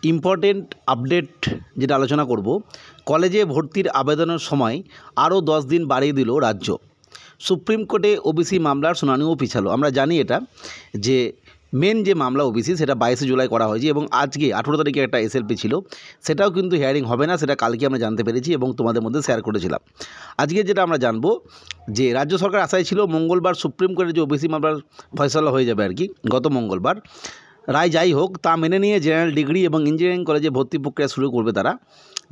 Important update যেটা আলোচনা করব, কলেজে ভর্তির আবেদনের সময় আরও 10 দিন বাড়িয়ে দিল রাজ্য। সুপ্রিম কোর্টে ওবিসি মামলার শুনানিও পিছালো। আমরা জানি এটা যে মেন যে মামলা ওবিসি সেটা 22 জুলাই করা হয়েছে এবং আজকে 18 তারিখে একটা এসএলপি ছিল, সেটাও কিন্তু হিয়ারিং হবে না, সেটা কালকে আমরা জানতে পেরেছি এবং তোমাদের মধ্যে শেয়ার করেছিলাম। আজকে যেটা আমরা জানবো যে রাজ্য সরকার আশায় ছিল মঙ্গলবার সুপ্রিম কোর্টের যে ওবিসি মামলার ফয়সালা হয়ে যাবে আর কি, গত মঙ্গলবার। রায় যাই হোক তা মেনে নিয়ে জেনারেল ডিগ্রি এবং ইঞ্জিনিয়ারিং কলেজে ভর্তি প্রক্রিয়া শুরু করবে তারা।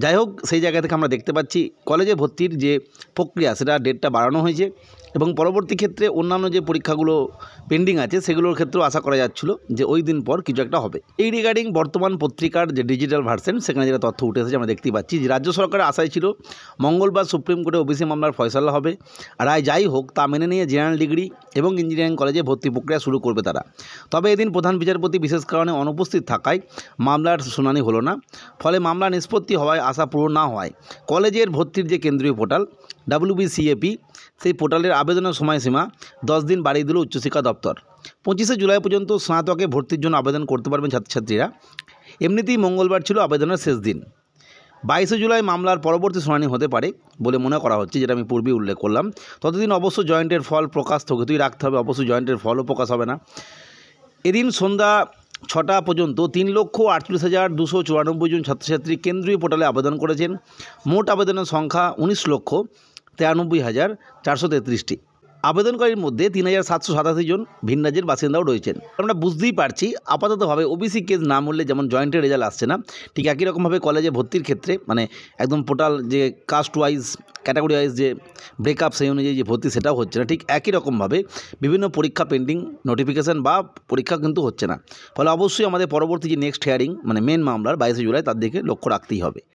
যাই হোক, সেই জায়গা থেকে আমরা দেখতে পাচ্ছি কলেজে ভর্তির যে প্রক্রিয়া সেটা ডেটটা বাড়ানো হয়েছে এবং পরবর্তী ক্ষেত্রে অন্যান্য যে পরীক্ষাগুলো পেন্ডিং আছে সেগুলোর ক্ষেত্রেও আশা করা যাচ্ছিল যে ওই দিন পর কিছু একটা হবে। এই রিগার্ডিং বর্তমান পত্রিকার যে ডিজিটাল ভার্সন সেখানে যেটা তথ্য উঠে এসেছে আমরা দেখতেই পাচ্ছি যে রাজ্য সরকারের আশায় ছিল মঙ্গলবার সুপ্রিম কোর্টে ওবিসি মামলার ফয়সালা হবে। রায় যাই হোক তা মেনে নিয়ে জেনারেল ডিগ্রি এবং ইঞ্জিনিয়ারিং কলেজে ভর্তি প্রক্রিয়া শুরু করবে তারা। তবে এদিন প্রধান বিচারপতি বিশেষ কারণে অনুপস্থিত থাকায় মামলার শুনানি হলো না। ফলে মামলা নিষ্পত্তি হওয়ায় আশা পূরণ না হওয়ায় কলেজের ভর্তির যে কেন্দ্রীয় পোর্টাল WBCAP সেই পোর্টালের আবেদনের সময়সীমা 10 দিন বাড়িয়ে দিল উচ্চশিক্ষা দপ্তর। 25শে জুলাই পর্যন্ত স্নাতকে ভর্তির জন্য আবেদন করতে পারবেন ছাত্রছাত্রীরা। এমনিতেই মঙ্গলবার ছিল আবেদনের শেষ দিন। 22শে জুলাই মামলার পরবর্তী শুনানি হতে পারে বলে মনে করা হচ্ছে, যেটা আমি পূর্বেই উল্লেখ করলাম। ততদিন অবশ্য জয়েন্টের ফল প্রকাশ স্থগিতই রাখতে হবে, অবশ্য জয়েন্টের ফলও প্রকাশ হবে না। এদিন সন্ধ্যা 6টা পর্যন্ত 3,48,294 জন ছাত্রছাত্রী কেন্দ্রীয় পোর্টালে আবেদন করেছেন। মোট আবেদনের সংখ্যা 19,93,433টি। আবেদনকারীর মধ্যে 3,787 জন ভিন রাজ্যের বাসিন্দাও রয়েছেন। আমরা বুঝতেই পারছি আপাততভাবে ওবিসি কেস না মূল্যে যেমন জয়েন্টের রেজাল্ট আসছে না, ঠিক একই রকমভাবে কলেজে ভর্তির ক্ষেত্রে মানে একদম পোর্টাল যে কাস্ট ওয়াইজ ক্যাটাগরি ওয়াইজ যে ব্রেকআপ সেই অনুযায়ী যে ভর্তি সেটাও হচ্ছে না। ঠিক একই রকমভাবে বিভিন্ন পরীক্ষা পেন্ডিং নোটিফিকেশান বা পরীক্ষা কিন্তু হচ্ছে না। ফলে অবশ্যই আমাদের পরবর্তী যে নেক্সট হিয়ারিং মানে মেন মামলার 22শে জুলাই তার দিকে লক্ষ্য রাখতেই হবে।